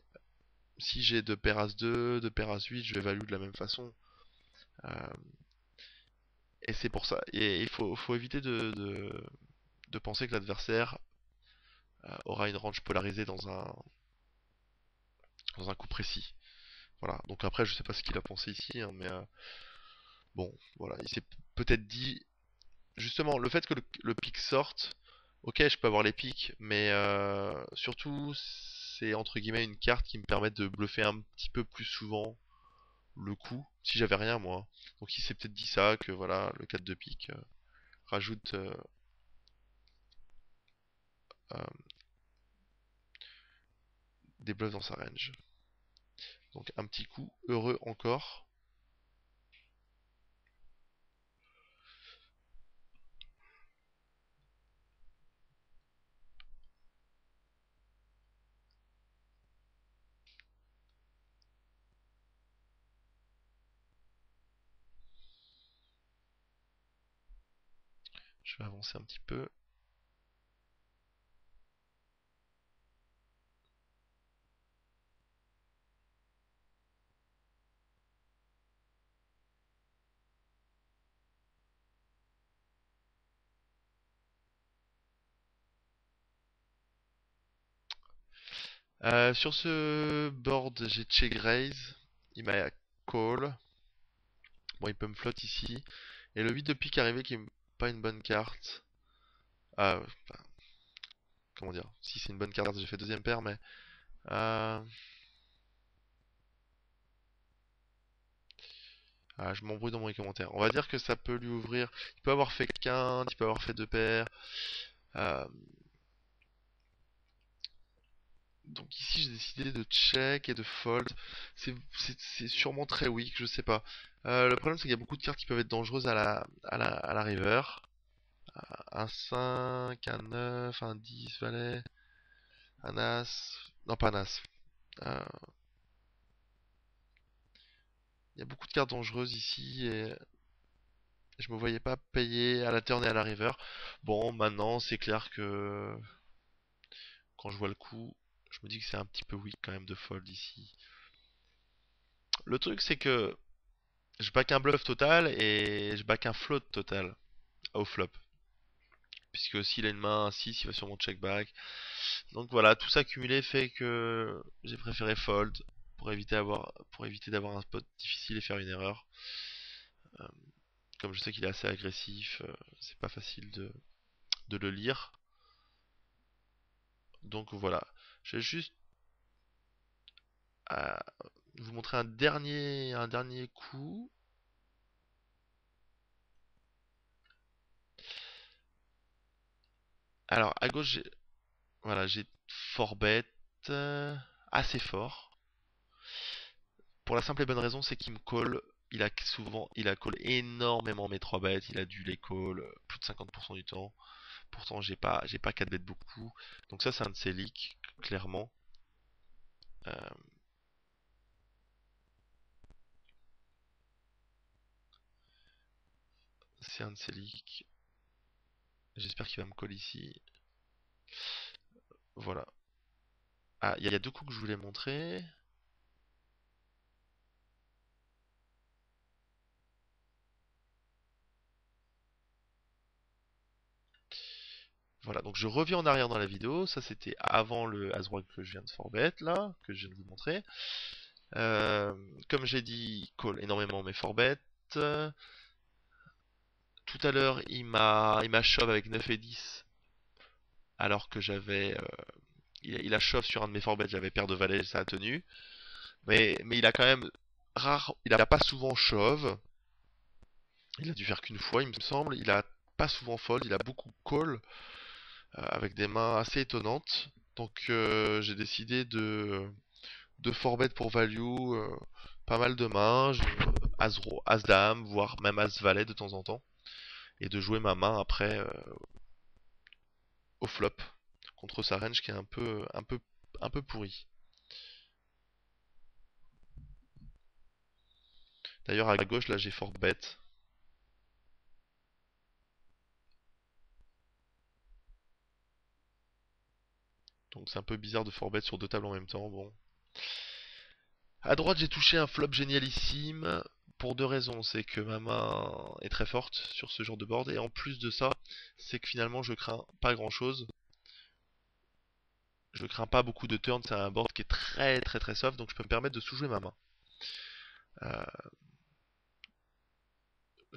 Si j'ai deux paires As-2, deux paires As-8, je vais value de la même façon. Euh, et c'est pour ça. Et il faut éviter de penser que l'adversaire aura une range polarisée dans un coup précis. Voilà. Donc après, je sais pas ce qu'il a pensé ici, hein, mais bon, voilà. Il s'est peut-être dit, justement, le fait que le pic sorte, ok, je peux avoir les pics, mais surtout, c'est entre guillemets une carte qui me permet de bluffer un petit peu plus souvent le coup, si j'avais rien moi. Donc il s'est peut-être dit ça, que voilà, le 4 de pique rajoute euh, des bluffs dans sa range. Donc un petit coup heureux encore. Je vais avancer un petit peu. Sur ce board, j'ai check raise. Il m'a call. Bon, il peut me flotte ici. Et le 8 de pique arrivé qui est pas une bonne carte. Enfin, comment dire? Si c'est une bonne carte, j'ai fait deuxième paire, mais... euh, je m'embrouille dans mes commentaires. On va dire que ça peut lui ouvrir... Il peut avoir fait quinte, il peut avoir fait deux paires. Euh, Donc ici j'ai décidé de check et de fold. C'est sûrement très weak, je sais pas. Le problème c'est qu'il y a beaucoup de cartes qui peuvent être dangereuses à la river. Un 5, un 9, un 10, valet, un as. Non, pas un as. Euh, Il y a beaucoup de cartes dangereuses ici et je me voyais pas payer à la turn et à la river. Bon, maintenant c'est clair que quand je vois le coup, je me dis que c'est un petit peu weak quand même de fold ici. Le truc c'est que je back un bluff total et je back un float total au flop. Puisque s'il a une main 6, il va sûrement check back. Donc voilà, tout ça cumulé fait que j'ai préféré fold pour éviter d'avoir un spot difficile et faire une erreur. Euh, Comme je sais qu'il est assez agressif, c'est pas facile de le lire. Donc voilà, je vais juste vous montrer un dernier coup. Alors à gauche, voilà, j'ai fort bet assez fort. Pour la simple et bonne raison, c'est qu'il me call. Il a call énormément mes 3 bêtes. Il a dû les call plus de 50% du temps. Pourtant, j'ai pas 4 bêtes beaucoup. Donc ça, c'est un de ses leaks, clairement. Euh, c'est un de ses leaks. J'espère qu'il va me call ici. Voilà. Ah, il y a deux coups que je voulais montrer. Voilà, donc je reviens en arrière dans la vidéo. Ça, c'était avant le As-Roi que je viens de forbet, là, que je viens de vous montrer. Euh, Comme j'ai dit, il call énormément mes forbets. Tout à l'heure, il m'a shove avec 9 et 10, alors que il a shove sur un de mes forbets, j'avais paire de valet, ça a tenu. Mais il a quand même il a pas souvent shove. Il a dû faire qu'une fois, il me semble. Il a pas souvent fold, il a beaucoup call, avec des mains assez étonnantes. Donc j'ai décidé de forbet pour value, pas mal de mains, As-Dame, voire même As-Valet de temps en temps. Et de jouer ma main après au flop contre sa range qui est un peu pourri. D'ailleurs à gauche là j'ai fort bet. Donc c'est un peu bizarre de fort bet sur deux tables en même temps. Bon. À droite j'ai touché un flop génialissime pour deux raisons. C'est que ma main est très forte sur ce genre de board. Et en plus de ça, c'est que finalement je crains pas grand chose. Je crains pas beaucoup de turns. C'est un board qui est très très très soft. Donc je peux me permettre de sous-jouer ma main. Euh,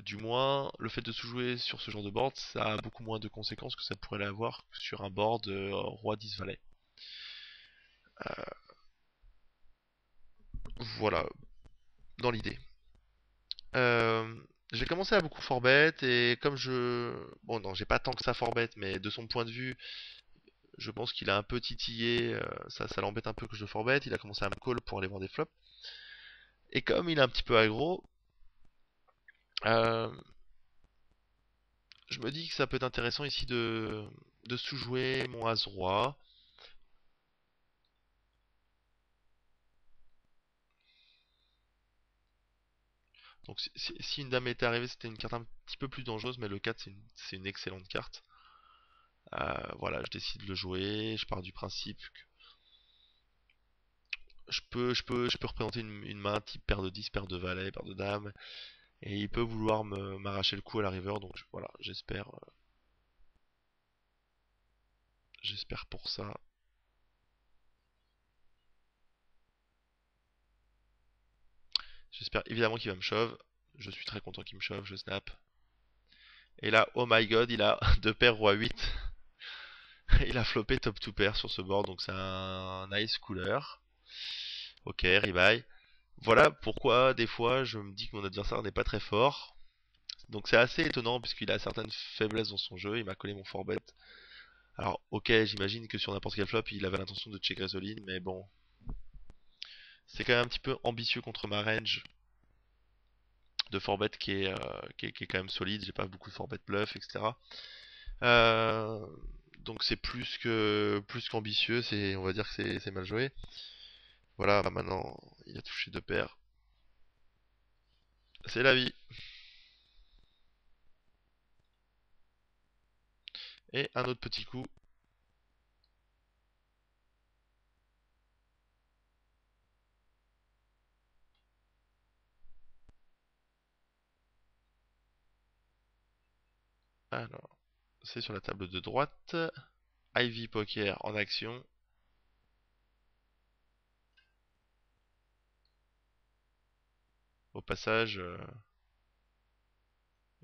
Du moins, le fait de sous-jouer sur ce genre de board, ça a beaucoup moins de conséquences que ça pourrait l'avoir sur un board roi 10 valet. Voilà, dans l'idée. Euh, j'ai commencé à beaucoup forbet et comme je... Bon non, j'ai pas tant que ça forbet, mais de son point de vue, je pense qu'il a un peu titillé, ça l'embête un peu que je forbet, il a commencé à me call pour aller voir des flops. Et comme il est un petit peu aggro, euh, je me dis que ça peut être intéressant ici de sous-jouer mon As-Roi. Donc si une dame était arrivée, c'était une carte un petit peu plus dangereuse, mais le 4 c'est une excellente carte. Voilà, je décide de le jouer, je pars du principe que je peux représenter une main type paire de 10, paire de valet, paire de dames, et il peut vouloir m'arracher le coup à la river, donc voilà, j'espère pour ça. J'espère évidemment qu'il va me shove, je suis très content qu'il me shove, je snap. Et là, oh my god, il a deux paires roi 8. Il a flopé top 2 pair sur ce board, donc c'est un nice couleur. Ok, rebuy. Voilà pourquoi des fois je me dis que mon adversaire n'est pas très fort. Donc c'est assez étonnant puisqu'il a certaines faiblesses dans son jeu. Il m'a collé mon forbet Alors, ok, j'imagine que sur n'importe quel flop, il avait l'intention de check raise all-in, mais bon, c'est quand même un petit peu ambitieux contre ma range de 4bet qui est quand même solide. J'ai pas beaucoup de 4bet bluff, etc. Euh, donc c'est plus qu'ambitieux, on va dire que c'est mal joué. Voilà, maintenant il a touché deux paires. C'est la vie. Et un autre petit coup. Alors, c'est sur la table de droite. Ivy Poker en action. Au passage,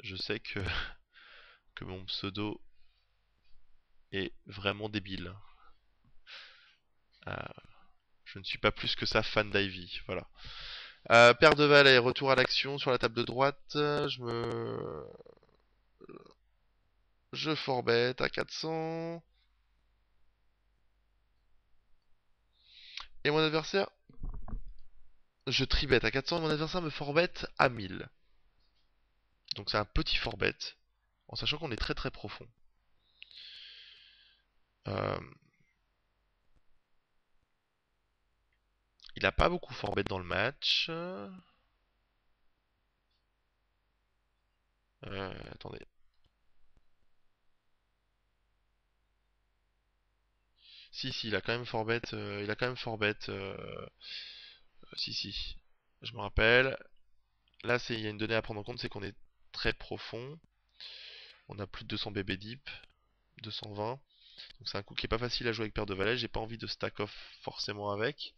je sais que mon pseudo est vraiment débile. Euh, je ne suis pas plus que ça fan d'Ivy. Voilà. Paire de valets, retour à l'action sur la table de droite. Je forbet à 400. Et mon adversaire, je tribet à 400 et mon adversaire me forbet à 1000. Donc c'est un petit forbet, en sachant qu'on est très très profond. Euh, il a pas beaucoup forbet dans le match. Attendez. Si, il a quand même forbet. Il a quand même forbet. Si. Je me rappelle. Là, il y a une donnée à prendre en compte, c'est qu'on est très profond. On a plus de 200 BB deep, 220. Donc c'est un coup qui est pas facile à jouer avec paire de valets. J'ai pas envie de stack off forcément avec.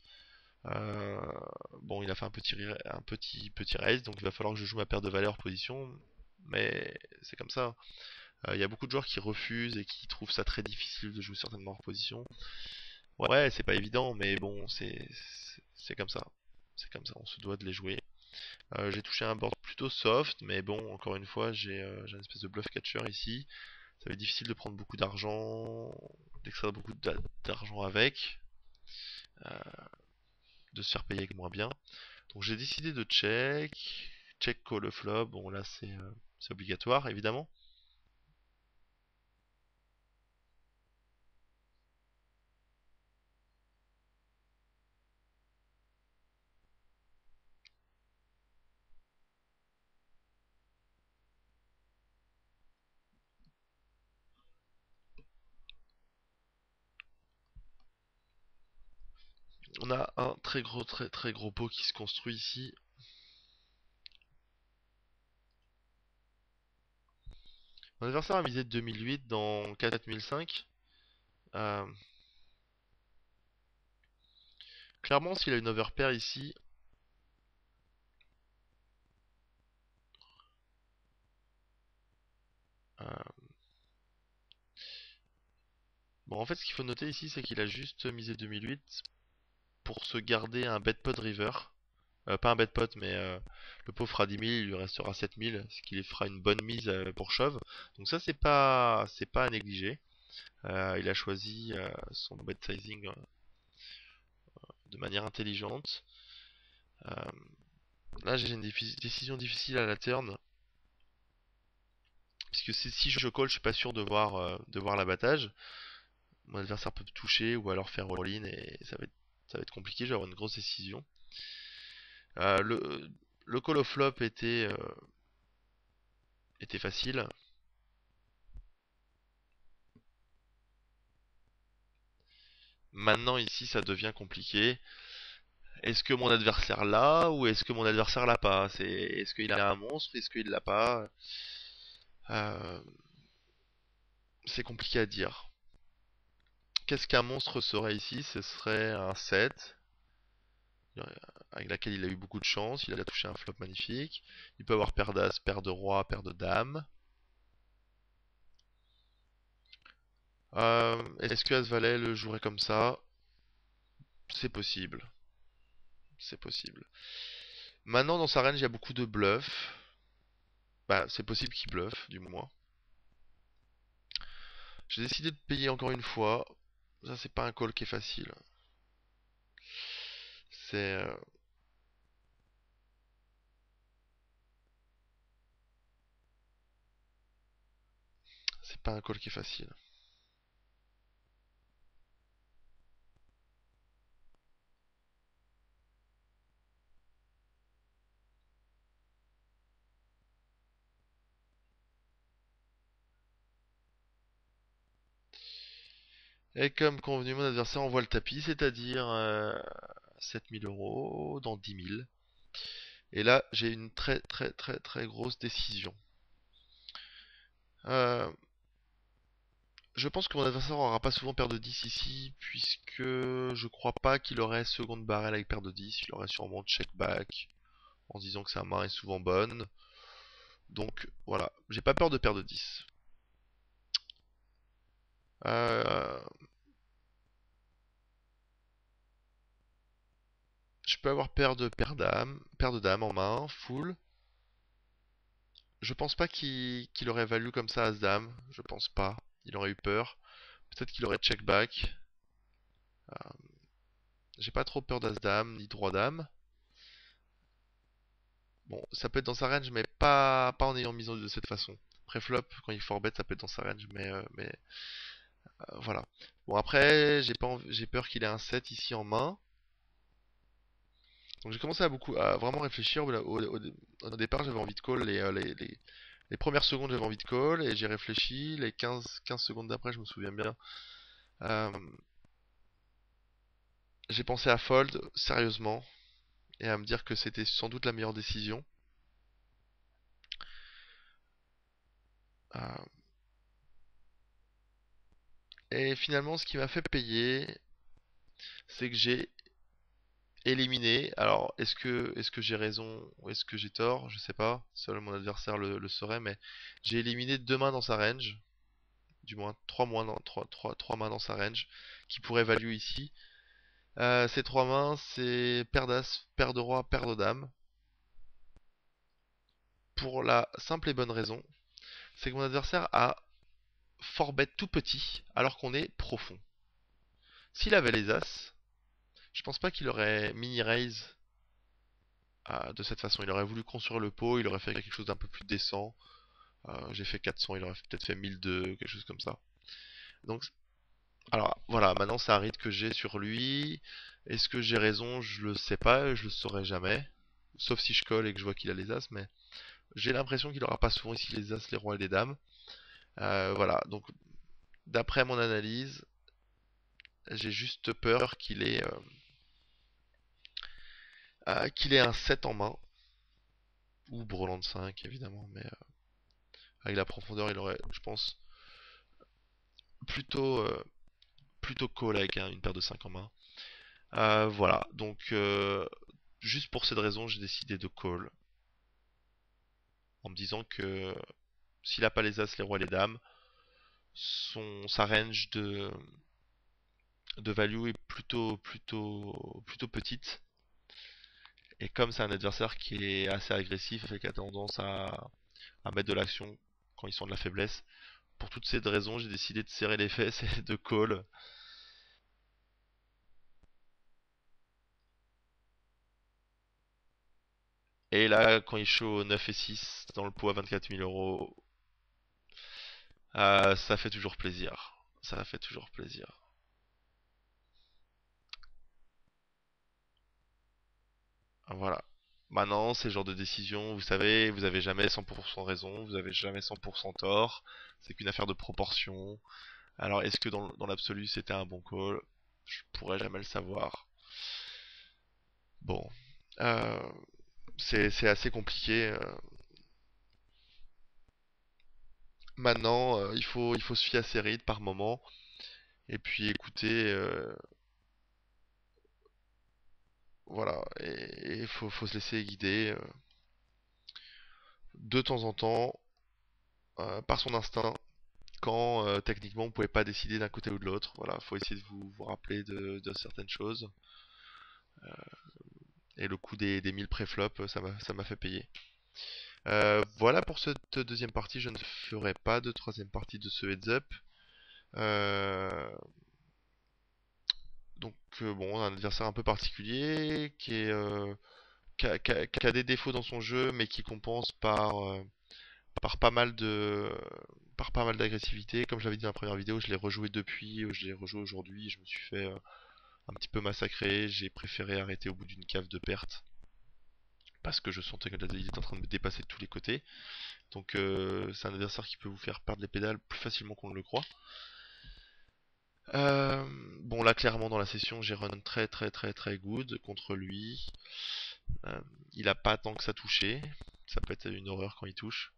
Euh, bon, il a fait un petit raise, donc il va falloir que je joue ma paire de valets hors position. Mais c'est comme ça. Il y a beaucoup de joueurs qui refusent et qui trouvent ça très difficile de jouer certainement hors position. Ouais, c'est pas évident, mais bon, c'est comme ça. C'est comme ça, on se doit de les jouer. J'ai touché un board plutôt soft, mais bon, encore une fois, j'ai une espèce de bluff catcher ici. Ça va être difficile de prendre beaucoup d'argent, d'extraire beaucoup d'argent avec, de se faire payer avec moins bien. Donc j'ai décidé de check call le flop. Bon là c'est obligatoire évidemment. On a un très gros pot qui se construit ici. Mon adversaire a misé 2008 dans 4005. Euh, Clairement, s'il a une overpair ici, euh, bon, en fait, ce qu'il faut noter ici, c'est qu'il a juste misé 2008 pour se garder un bet pot river. Pas un bet pot, mais le pot fera 10 000, il lui restera 7 000, ce qui lui fera une bonne mise pour shove. Donc ça, c'est pas à négliger. Il a choisi son bet sizing de manière intelligente. Euh, Là, j'ai une décision difficile à la turn, puisque si je call, je suis pas sûr de voir l'abattage. Mon adversaire peut me toucher ou alors faire all-in et ça va être compliqué. Je vais avoir une grosse décision. Le call of flop était facile. Maintenant ici, ça devient compliqué. Est-ce que mon adversaire l'a ou est-ce que mon adversaire l'a pas? Est-ce qu'il a un monstre? Est-ce qu'il l'a pas? Euh, c'est compliqué à dire. Qu'est-ce qu'un monstre serait ici? Ce serait un 7 avec laquelle il a eu beaucoup de chance. Il a touché un flop magnifique. Il peut avoir paire d'as, paire de roi, paire de dame. Est-ce que As-Valet le jouerait comme ça? C'est possible. C'est possible. Maintenant, dans sa range, il y a beaucoup de bluffs. Bah, c'est possible qu'il bluffe, du moins. J'ai décidé de payer encore une fois. Ça, c'est pas un call qui est facile. C'est c'est pas un call qui est facile. Et comme convenu, mon adversaire envoie le tapis, c'est-à-dire 7000 euros dans 10 000. Et là, j'ai une très très très très grosse décision. Euh, je pense que mon adversaire aura pas souvent paire de 10 ici, puisque je crois pas qu'il aurait seconde barrel avec paire de 10. Il aurait sûrement check back en se disant que sa main est souvent bonne. Donc voilà, j'ai pas peur de paire de 10. Euh, je peux avoir paire de dame en main, full. Je pense pas qu'il aurait valu comme ça As-Dame. Je pense pas. Il aurait eu peur. Peut-être qu'il aurait check back. Euh, j'ai pas trop peur d'As-Dame ni droit-Dame. Bon, ça peut être dans sa range, mais pas en ayant mis de cette façon. Pré-flop, quand il 4-bet, ça peut être dans sa range, mais voilà. Bon, après, j'ai peur qu'il ait un 7 ici en main. Donc j'ai commencé à vraiment réfléchir. Au départ, j'avais envie de call les premières secondes, j'avais envie de call et j'ai réfléchi. Les 15 secondes d'après, je me souviens bien. Euh, j'ai pensé à fold sérieusement et à me dire que c'était sans doute la meilleure décision. Euh, et finalement, ce qui m'a fait payer, c'est que j'ai éliminé. Alors, est-ce que j'ai raison ou est-ce que j'ai tort? Je sais pas. Seul mon adversaire le saurait, mais j'ai éliminé deux mains dans sa range. Du moins trois mains dans sa range qui pourraient value ici. Ces trois mains, c'est paire d'as, paire de roi, paire de dame. Pour la simple et bonne raison, c'est que mon adversaire a fort bet tout petit alors qu'on est profond. S'il avait les as, je pense pas qu'il aurait mini raise de cette façon. Il aurait voulu construire le pot, il aurait fait quelque chose d'un peu plus décent. J'ai fait 400, il aurait peut-être fait 1002, quelque chose comme ça. Donc, alors voilà, maintenant c'est un rythme que j'ai sur lui. Est-ce que j'ai raison? Je le sais pas, je le saurai jamais. Sauf si je colle et que je vois qu'il a les as, mais j'ai l'impression qu'il aura pas souvent ici les as, les rois et les dames. Voilà, donc d'après mon analyse, j'ai juste peur qu'il ait un 7 en main, ou Brelan de 5 évidemment, mais avec la profondeur, il aurait, je pense, plutôt, plutôt call avec une paire de 5 en main. Voilà, donc juste pour cette raison, j'ai décidé de call, en me disant que s'il a pas les as, les rois et les dames, sa range de value est plutôt petite. Et comme c'est un adversaire qui est assez agressif et qui a tendance à mettre de l'action quand ils sont de la faiblesse, pour toutes ces raisons, j'ai décidé de serrer les fesses et de call. Et là, quand il show 9 et 6 dans le pot à 24 000 euros, ça fait toujours plaisir. Ça fait toujours plaisir. Voilà. Maintenant, c'est le genre de décision, vous savez, vous avez jamais 100% raison, vous avez jamais 100% tort. C'est qu'une affaire de proportion. Alors, est-ce que dans l'absolu, c'était un bon call? Je pourrais jamais le savoir. Bon. Euh, c'est assez compliqué. Maintenant, il faut se fier à ses rythmes par moment. Et puis écouter, voilà. Et il faut se laisser guider de temps en temps par son instinct quand techniquement vous pouvez pas décider d'un côté ou de l'autre. Voilà, faut essayer de vous rappeler de certaines choses. Et le coup des 1000 préflops, ça m'a fait payer. Voilà pour cette deuxième partie. Je ne ferai pas de troisième partie de ce heads up. Euh, bon, un adversaire un peu particulier qui a des défauts dans son jeu, mais qui compense par pas mal par pas mal d'agressivité. Comme je l'avais dit dans la première vidéo, je l'ai rejoué depuis, je l'ai rejoué aujourd'hui, je me suis fait un petit peu massacrer. J'ai préféré arrêter au bout d'une cave de perte parce que je sentais que il était en train de me dépasser de tous les côtés. Donc c'est un adversaire qui peut vous faire perdre les pédales plus facilement qu'on ne le croit. Euh, bon là clairement dans la session j'ai run très très très très good contre lui. Euh, il a pas tant que ça touché. Ça peut être une horreur quand il touche.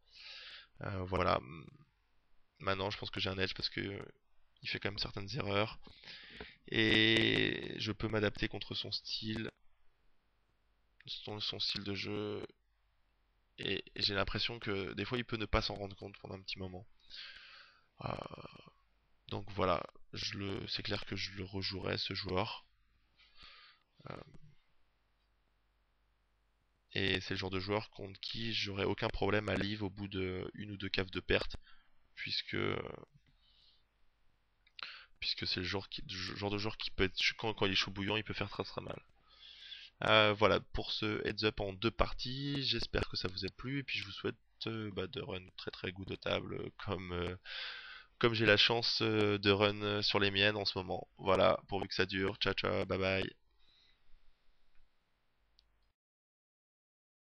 Voilà. Maintenant je pense que j'ai un edge parce que il fait quand même certaines erreurs. Et je peux m'adapter contre son style de jeu. Et j'ai l'impression que des fois il peut ne pas s'en rendre compte pendant un petit moment. Euh, donc voilà, c'est clair que je le rejouerai ce joueur. Euh, et c'est le genre de joueur contre qui j'aurais aucun problème à live au bout de une ou deux caves de perte, puisque puisque c'est le genre de joueur qui peut être quand il est chaud bouillant, il peut faire très très mal. Voilà pour ce heads up en deux parties. J'espère que ça vous a plu et puis je vous souhaite de run très très good de table comme j'ai la chance de run sur les miennes en ce moment. Voilà, pourvu que ça dure. Ciao ciao, bye bye.